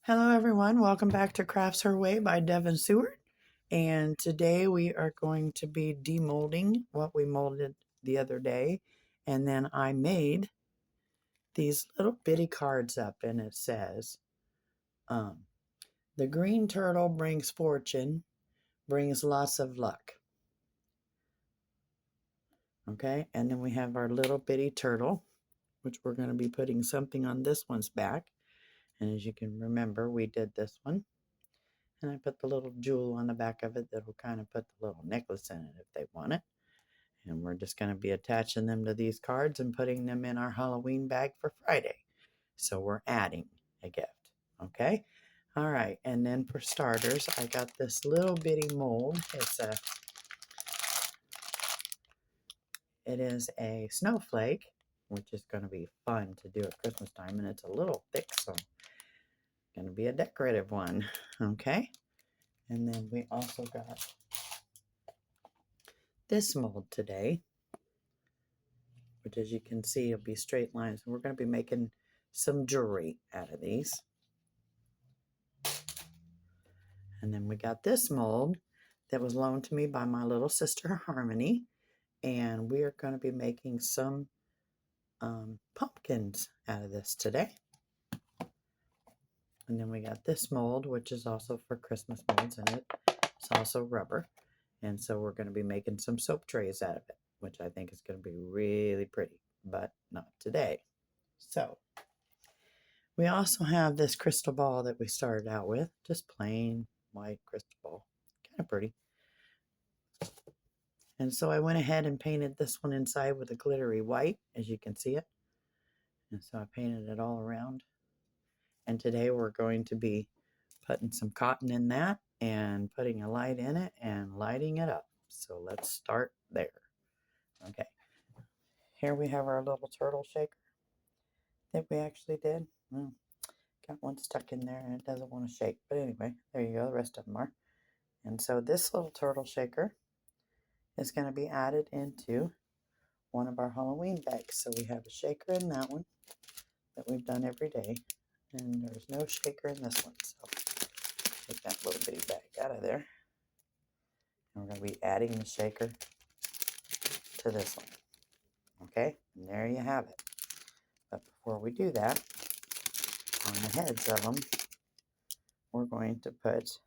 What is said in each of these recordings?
Hello, everyone. Welcome back to Crafts Her Way by Devin Seward. And today we are going to be demolding what we molded the other day. And then I made these little bitty cards up, and it says, the green turtle brings fortune, brings lots of luck. Okay, and then we have our little bitty turtle, which we're going to be putting something on this one's back. And as you can remember, we did this one. And I put the little jewel on the back of it that will kind of put the little necklace in it if they want it. And we're just going to be attaching them to these cards and putting them in our Halloween bag for Friday. So we're adding a gift. Okay. All right. And then for starters, I got this little bitty mold. It is a snowflake, which is going to be fun to do at Christmas time. And it's a little thick, so it's going to be a decorative one. Okay. And then we also got this mold today, which as you can see will be straight lines. And we're going to be making some jewelry out of these. And then we got this mold that was loaned to me by my little sister Harmony, and we are going to be making some pumpkins out of this today. And then we got this mold, which is also for Christmas molds, and it's also rubber. And so we're going to be making some soap trays out of it, which I think is going to be really pretty, but not today. So we also have this crystal ball that we started out with, just plain white crystal ball, kind of pretty. And so I went ahead and painted this one inside with a glittery white, as you can see it. And so I painted it all around. And today we're going to be putting some cotton in that and putting a light in it and lighting it up. So let's start there. Okay. Here we have our little turtle shaker that we actually did. Got one stuck in there and it doesn't want to shake. But anyway, there you go. The rest of them are. And so this little turtle shaker is going to be added into one of our Halloween bags. So we have a shaker in that one that we've done every day. And there's no shaker in this one. So take that little bitty bag out of there. And we're going to be adding the shaker to this one. Okay, and there you have it. But before we do that, on the heads of them, we're going to put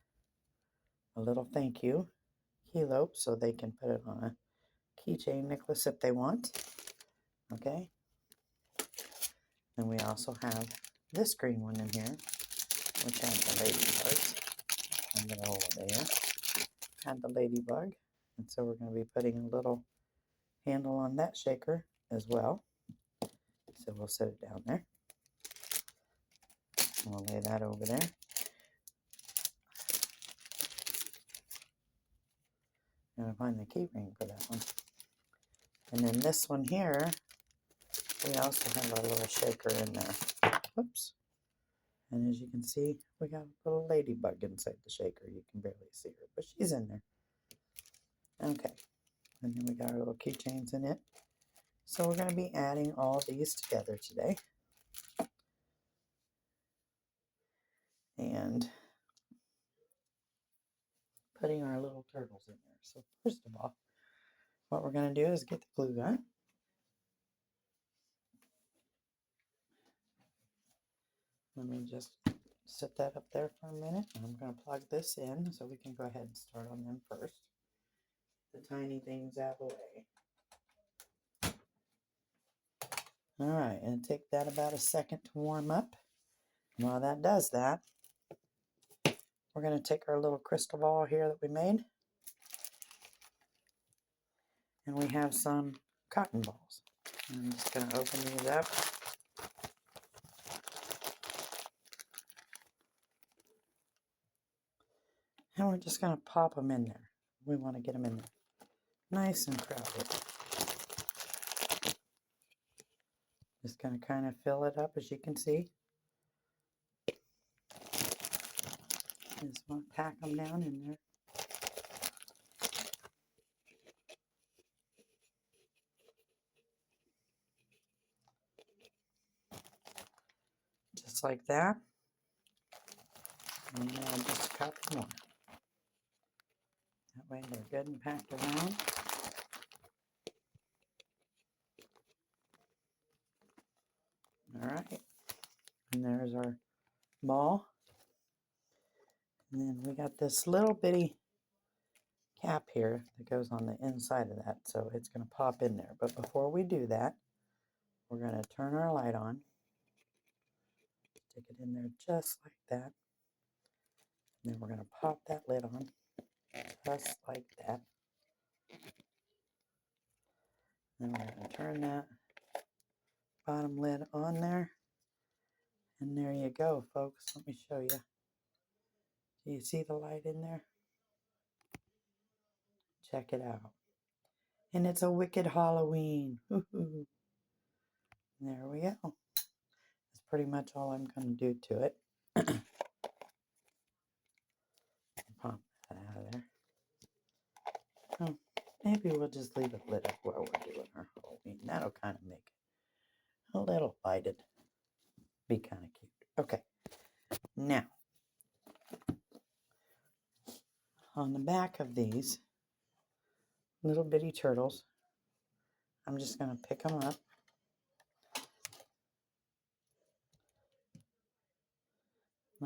a little thank you keylope so they can put it on a keychain necklace if they want. Okay. And we also have this green one in here, which has the ladybugs. I'm going to hold it there. Had the ladybug. And so we're going to be putting a little handle on that shaker as well. So we'll set it down there. We'll lay that over there. I'm going to find the key ring for that one. And then this one here, we also have our little shaker in there. Oops. And as you can see, we got a little ladybug inside the shaker. You can barely see her, but she's in there. Okay. And then we got our little keychains in it. So we're going to be adding all these together today. And putting our little turtles in there. So first of all, what we're going to do is get the glue gun. Let me just set that up there for a minute. And I'm going to plug this in so we can go ahead and start on them first. The tiny things out of the way. All right, and take that about a second to warm up. And while that does that, we're going to take our little crystal ball here that we made. And we have some cotton balls. I'm just going to open these up. And we're just going to pop them in there. We want to get them in there nice and crowded. Just going to kind of fill it up, as you can see. Just want to pack them down in there. Just like that. And then I'll just a couple more. That way they're good and packed around. All right. And there's our ball. And then we got this little bitty cap here that goes on the inside of that. So it's going to pop in there. But before we do that, we're going to turn our light on. Stick it in there just like that. And then we're going to pop that lid on just like that. Then we're going to turn that bottom lid on there. And there you go, folks. Let me show you. Do you see the light in there? Check it out. And it's a wicked Halloween. Woo-hoo. There we go. That's pretty much all I'm going to do to it. Pop that out of there. Oh, maybe we'll just leave it lit up while we're doing our Halloween. That'll kind of make it a little lighted. Be kind of cute. Okay. Now, on the back of these little bitty turtles, I'm just going to pick them up.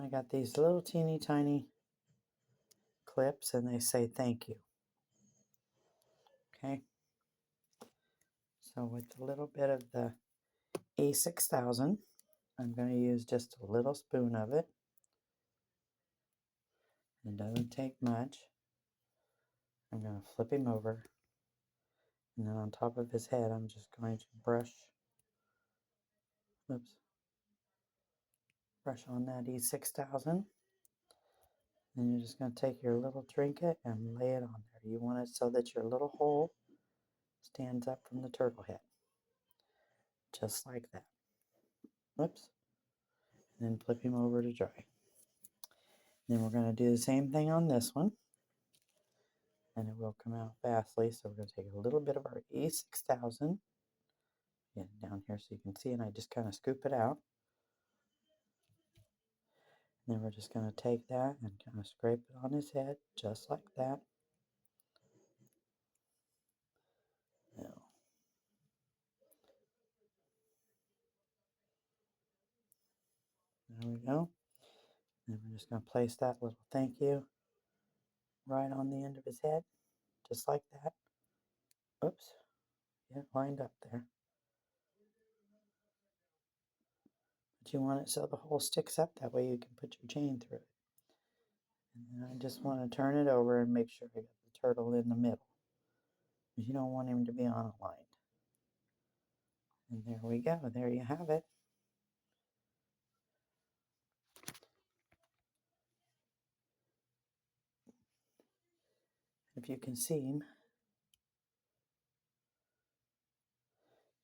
I got these little teeny tiny clips and they say thank you. Okay. So with a little bit of the A6000, I'm going to use just a little spoon of it. It doesn't take much. I'm going to flip him over. And then on top of his head, I'm just going to brush on that E6000. Then you're just going to take your little trinket and lay it on there. You want it so that your little hole stands up from the turtle head. Just like that. Whoops. And then flip him over to dry. Then we're going to do the same thing on this one. And it will come out fastly. So we're going to take a little bit of our E6000. Get it down here so you can see. And I just kind of scoop it out. And then we're just going to take that and kind of scrape it on his head. Just like that. Now, there we go. And we're just going to place that little thank you right on the end of his head. Just like that. Oops. Get it lined up there. But you want it so the hole sticks up. That way you can put your chain through it. And then I just want to turn it over and make sure I got the turtle in the middle. You don't want him to be on a line. And there we go. There you have it. If you can see him,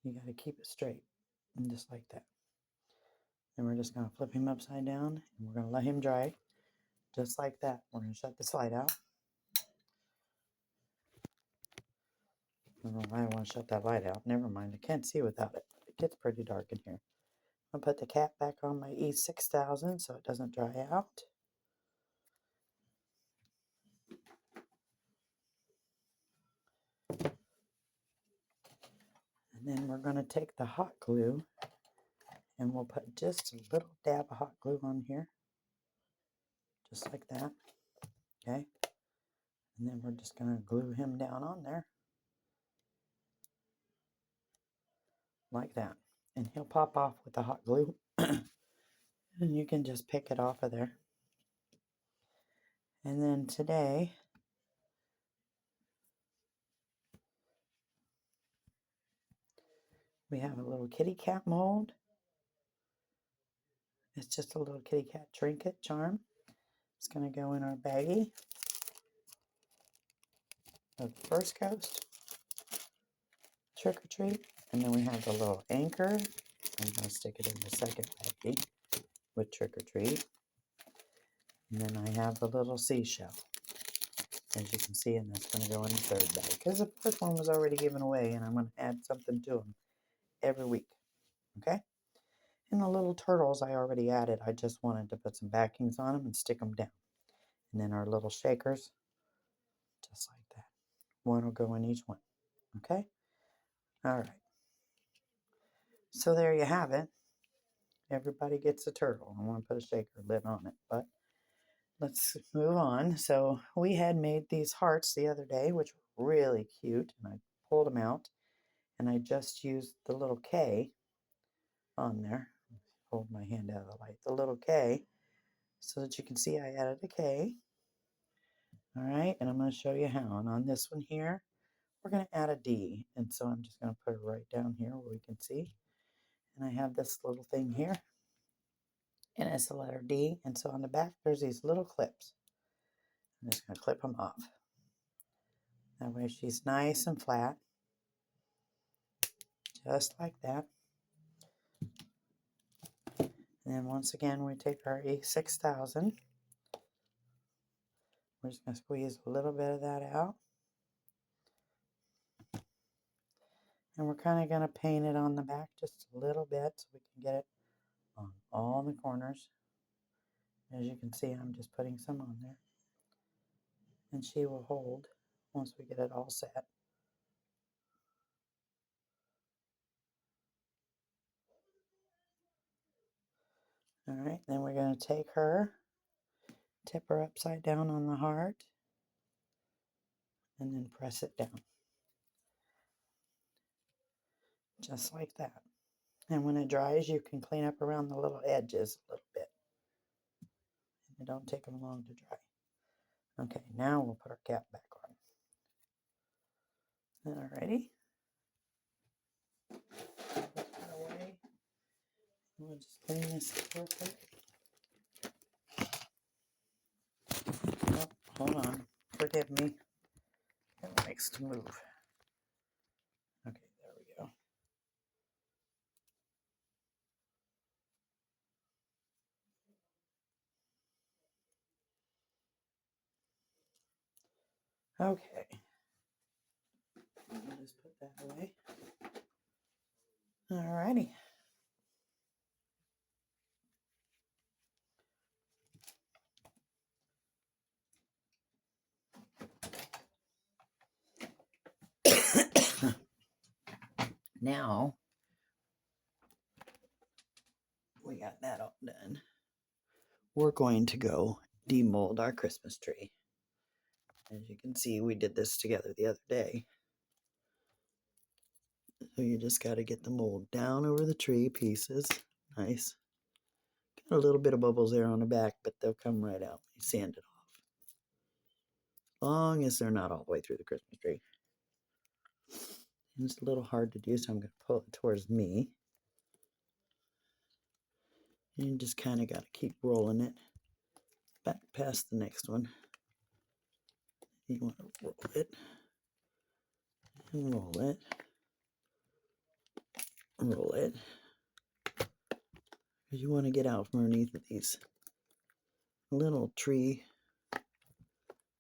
you got to keep it straight. And just like that. Then we're just going to flip him upside down. And we're going to let him dry. Just like that. We're going to shut this light out. I don't know why I want to shut that light out. Never mind. I can't see without it. It gets pretty dark in here. I'll put the cap back on my E6000 so it doesn't dry out. And then we're going to take the hot glue and we'll put just a little dab of hot glue on here. Just like that. Okay. And then we're just going to glue him down on there. Like that. And he'll pop off with the hot glue. And you can just pick it off of there. And then today, we have a little kitty cat mold. It's just a little kitty cat trinket charm. It's going to go in our baggie of the first coast, trick or treat. And then we have the little anchor. I'm going to stick it in the second baggie with trick or treat. And then I have the little seashell. As you can see, and that's going to go in the third bag. Because the first one was already given away, and I'm going to add something to them every week. Okay? And the little turtles I already added. I just wanted to put some backings on them and stick them down. And then our little shakers, just like that. One will go in each one. Okay? All right. So there you have it. Everybody gets a turtle. I want to put a shaker lid on it, but let's move on. So we had made these hearts the other day, which were really cute, and I pulled them out, and I just used the little K on there. Hold my hand out of the light. The little K, so that you can see I added a K. All right, and I'm going to show you how. And on this one here, we're going to add a D, and so I'm just going to put it right down here where we can see. And I have this little thing here, and it's the letter D, and so on the back there's these little clips. I'm just going to clip them off. That way she's nice and flat, just like that. And then once again, we take our E6000. We're just going to squeeze a little bit of that out. And we're kind of going to paint it on the back just a little bit so we can get it on all the corners. As you can see, I'm just putting some on there. And she will hold once we get it all set. All right, then we're going to take her, tip her upside down on the heart, and then press it down. Just like that. And when it dries, you can clean up around the little edges a little bit. And don't take them long to dry. Okay, now we'll put our cap back on. Alrighty. Put that away. We'll just clean this up real quick. Oh, hold on. Forgive me. It makes to move. Okay, there we go. Okay. I'll just put that away. Alrighty. Now we got that all done. We're going to go demold our Christmas tree. As you can see, we did this together the other day. So you just got to get the mold down over the tree pieces. Nice. Got a little bit of bubbles there on the back, but they'll come right out when you sand it off. As long as they're not all the way through the Christmas tree. And it's a little hard to do, so I'm going to pull it towards me. And you just kind of got to keep rolling it back past the next one. You want to roll it and roll it. Roll it. Because you want to get out from underneath of these little tree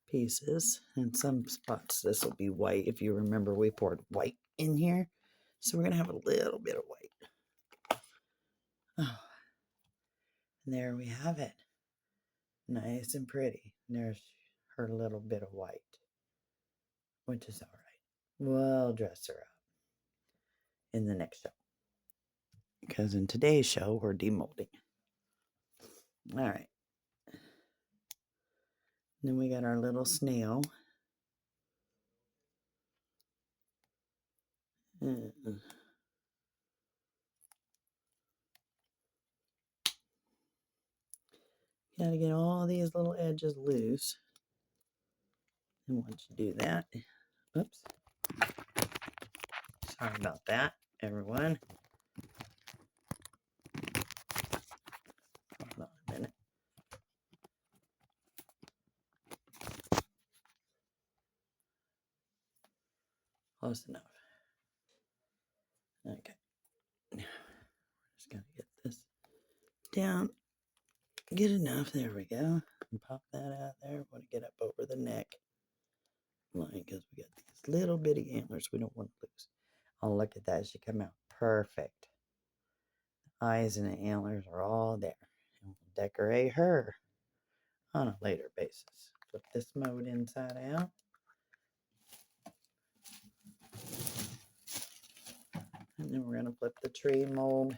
pieces. In some spots this will be white. If you remember, we poured white in here. So we're going to have a little bit of white. Oh, and there we have it. Nice and pretty. And there's her little bit of white, which is all right. We'll dress her up in the next show. Because in today's show, we're demolding. All right. Then we got our little snail. Got to get all these little edges loose. And once you do that, oops. Sorry about that, everyone. Hold on a minute. Close enough. Okay. Now, we're just going to get this down. Get enough. There we go. And pop that out there. Want to get up over the neck line because we got these little bitty antlers we don't want to lose. Oh, look at that. She come out perfect. eyes and the antlers are all there. And we'll decorate her on a later basis. Flip this mode inside out. And then we're going to flip the tree mold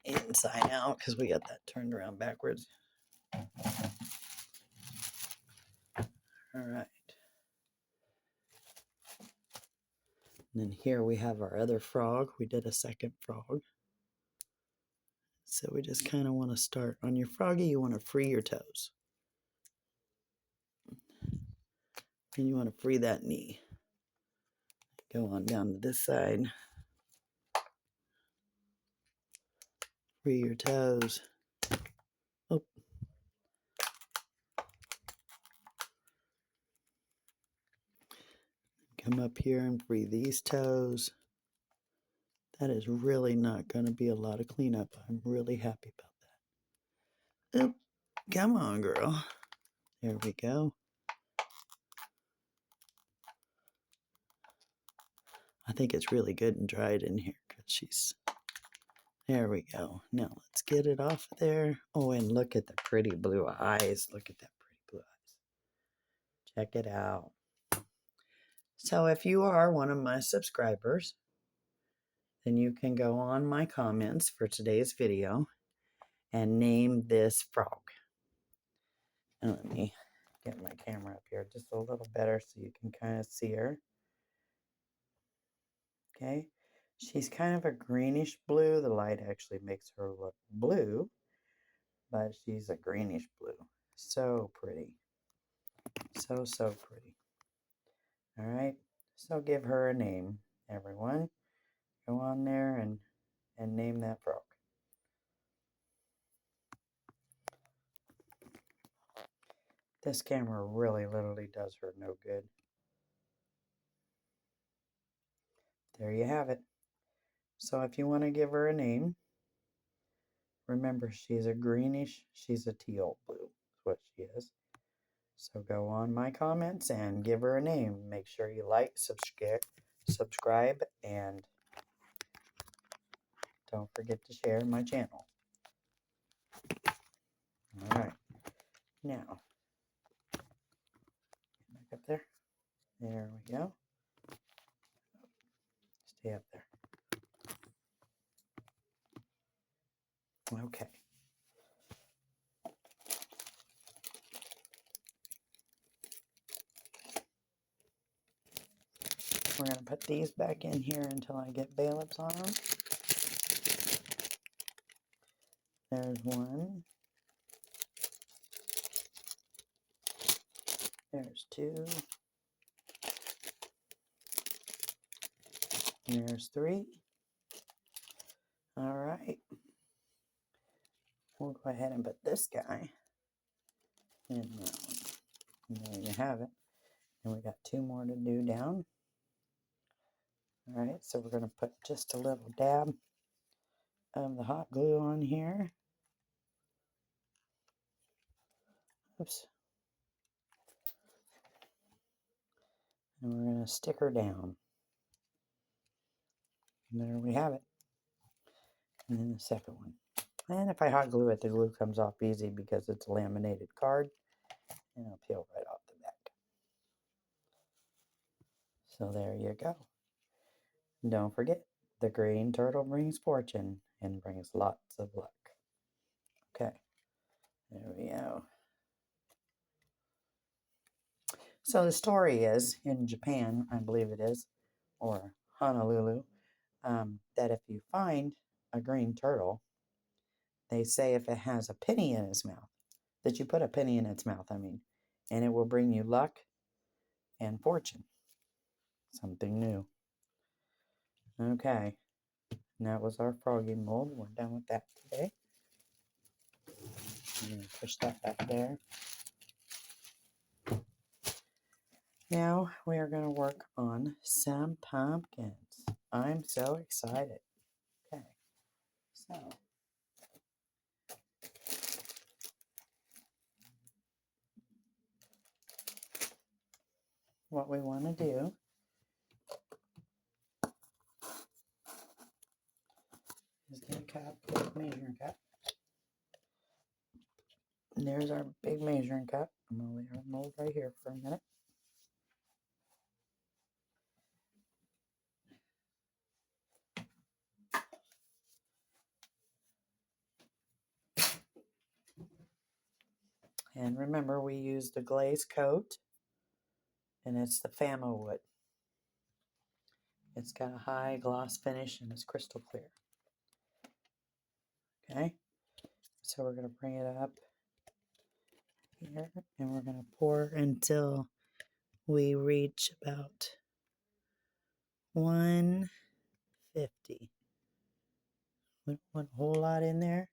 inside out because we got that turned around backwards. All right. And then here we have our other frog. We did a second frog. So we just kind of want to start on your froggy. You want to free your toes. And you want to free that knee. Go on down to this side. Free your toes. Oh. Come up here and free these toes. That is really not going to be a lot of cleanup. I'm really happy about that. Oop. Come on, girl. There we go. I think it's really good and dried in here because she's... There we go. Now let's get it off of there. Oh, and look at the pretty blue eyes. Look at that pretty blue eyes. Check it out. So if you are one of my subscribers, then you can go on my comments for today's video and name this frog. And let me get my camera up here just a little better so you can kind of see her. Okay. She's kind of a greenish blue. The light actually makes her look blue, but she's a greenish blue. So pretty. So, so pretty. All right. So give her a name, everyone. Go on there and name that frog. This camera really literally does her no good. There you have it. So if you want to give her a name, remember she's a greenish, she's a teal blue, is what she is. So go on my comments and give her a name. Make sure you like, subscribe, and don't forget to share my channel. All right. Now, back up there. There we go. Stay up there. Okay. We're going to put these back in here until I get bailiffs on them. There's one. There's two. And there's three. All right. We'll go ahead and put this guy in that one. And there you have it. And we got two more to do down. All right, so we're going to put just a little dab of the hot glue on here. Oops. And we're going to stick her down. And there we have it. And then the second one. And if I hot glue it, the glue comes off easy because it's a laminated card. And it'll peel right off the back. So there you go. Don't forget, the green turtle brings fortune and brings lots of luck. Okay, there we go. So the story is, in Japan, I believe it is, or Honolulu, that if you find a green turtle, they say if it has a penny in its mouth, that you put a penny in its mouth, and it will bring you luck and fortune. Something new. Okay, and that was our froggy mold. We're done with that today. I'm going to push that back there. Now we are going to work on some pumpkins. I'm so excited. Okay, so what we want to do is And there's our big measuring cup. I'm going to leave our mold right here for a minute. And remember, we used a glaze coat, and it's the Famo wood. It's got a high gloss finish and it's crystal clear. Okay, so we're going to bring it up here, and we're going to pour until we reach about 150. We don't want a whole lot in there.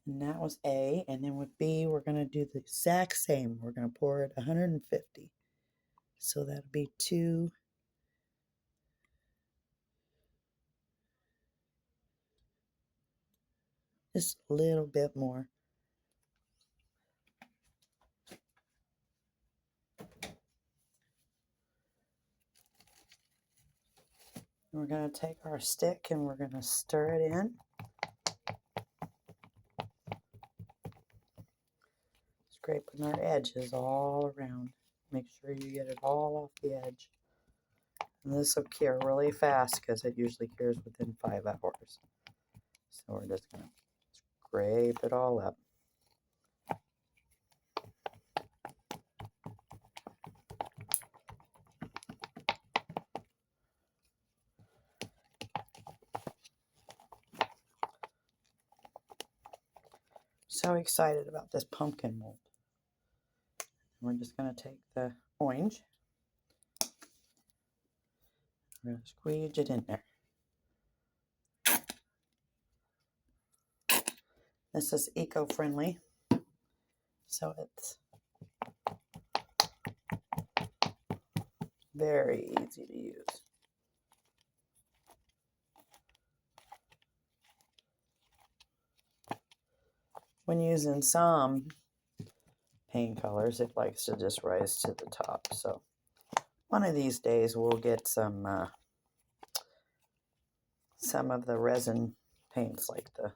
And that was A. And then with B, we're going to do the exact same. We're going to pour it 150. So that'll be 2. Just a little bit more. And we're going to take our stick and we're going to stir it in. Scraping our edges all around. Make sure you get it all off the edge. And this will cure really fast because it usually cures within 5 hours. So we're just going to scrape it all up. So excited about this pumpkin mold. We're just going to take the orange. We're going to squeeze it in there. This is eco-friendly, so it's very easy to use. When using some paint colors, it likes to just rise to the top. So one of these days we'll get some of the resin paints, like the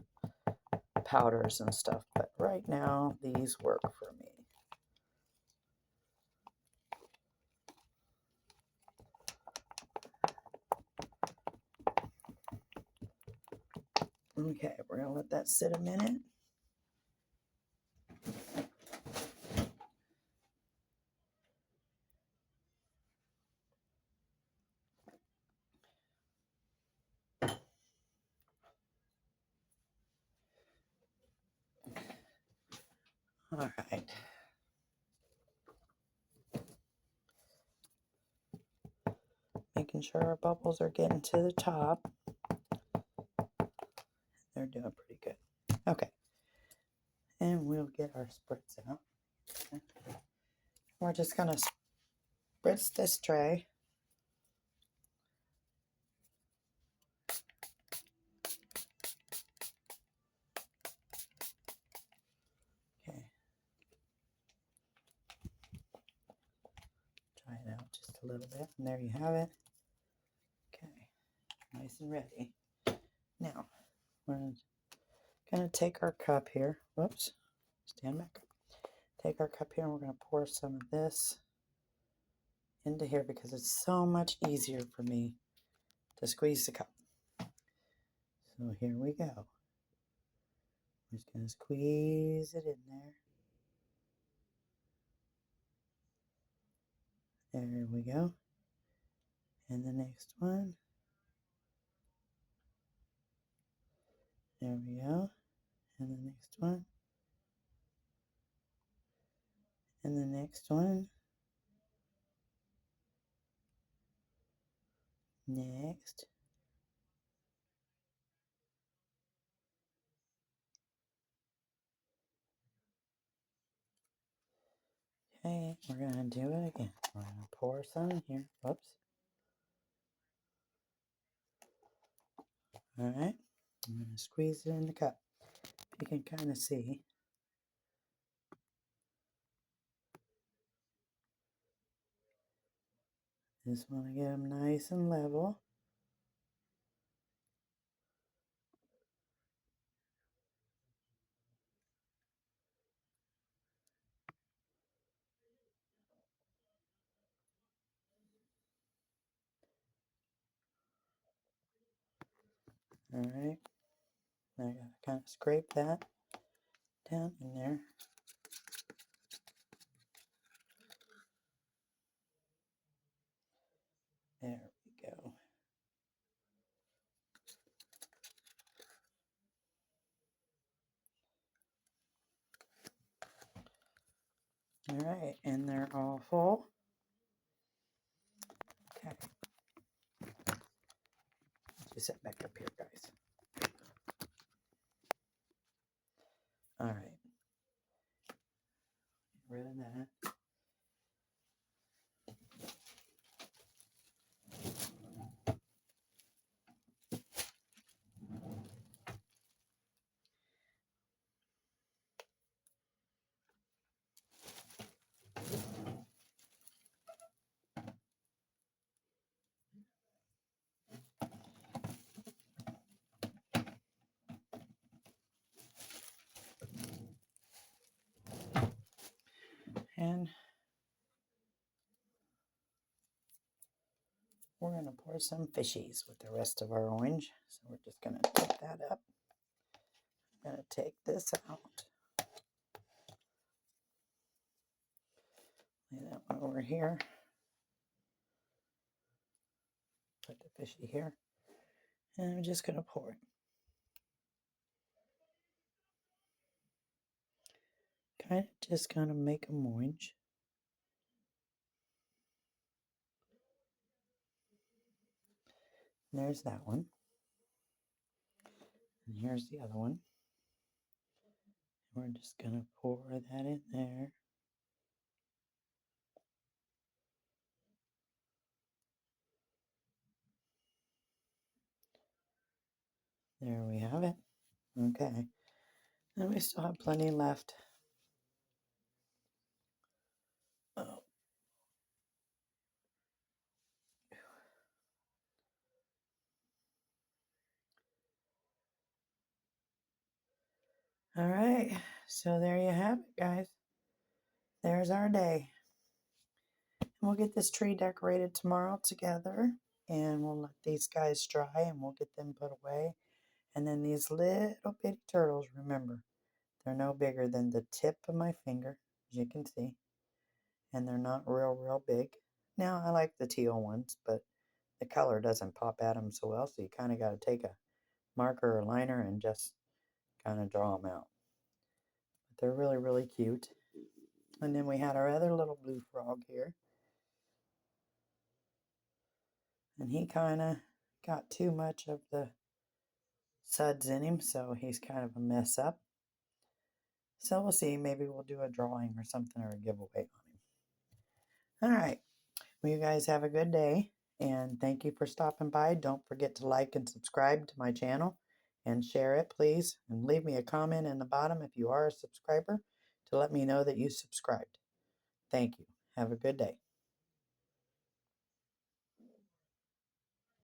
powders and stuff. But right now, these work for me. Okay, we're going to let that sit a minute. All right. Making sure our bubbles are getting to the top. They're doing pretty good. Okay. And we'll get our spritz out. We're just going to spritz this tray. Okay. Try it out just a little bit. And there you have it. Okay. Nice and ready. Now, we're going to take our cup here. Whoops. Stand back up. Take our cup here and we're going to pour some of this into here because it's so much easier for me to squeeze the cup. So here we go. I'm just going to squeeze it in there. There we go. And the next one. There we go. And the next one. And the next one. Next. Okay, we're going to do it again. We're going to pour some in here. Whoops. All right. I'm going to squeeze it in the cup. You can kind of see. Just want to get them nice and level. All right. Now I got to kind of scrape that down in there. There we go. All right, and they're all full. Okay. Just sit back up here, guys. All right. Get rid of that. And we're going to pour some fishies with the rest of our orange. So we're just going to put that up. I'm going to take this out. Lay that one over here. Put the fishy here. And I'm just going to pour it. Kind of just kind of make them orange. And there's that one. And here's the other one. We're just going to pour that in there. There we have it. Okay. And we still have plenty left. Oh. All right. So there you have it, guys. There's our day. We'll get this tree decorated tomorrow together, and we'll let these guys dry and we'll get them put away. And then these little bitty turtles, remember, they're no bigger than the tip of my finger, as you can see. And they're not real big. Now, I like the teal ones, but the color doesn't pop at them so well, so you kind of got to take a marker or liner and just kind of draw them out. But they're really cute. And then we had our other little blue frog here. And he kind of got too much of the suds in him, so he's kind of a mess up. So we'll see. Maybe we'll do a drawing or something or a giveaway on him. All right. Well, you guys have a good day. And thank you for stopping by. Don't forget to like and subscribe to my channel and share it, please. And leave me a comment in the bottom if you are a subscriber to let me know that you subscribed. Thank you. Have a good day.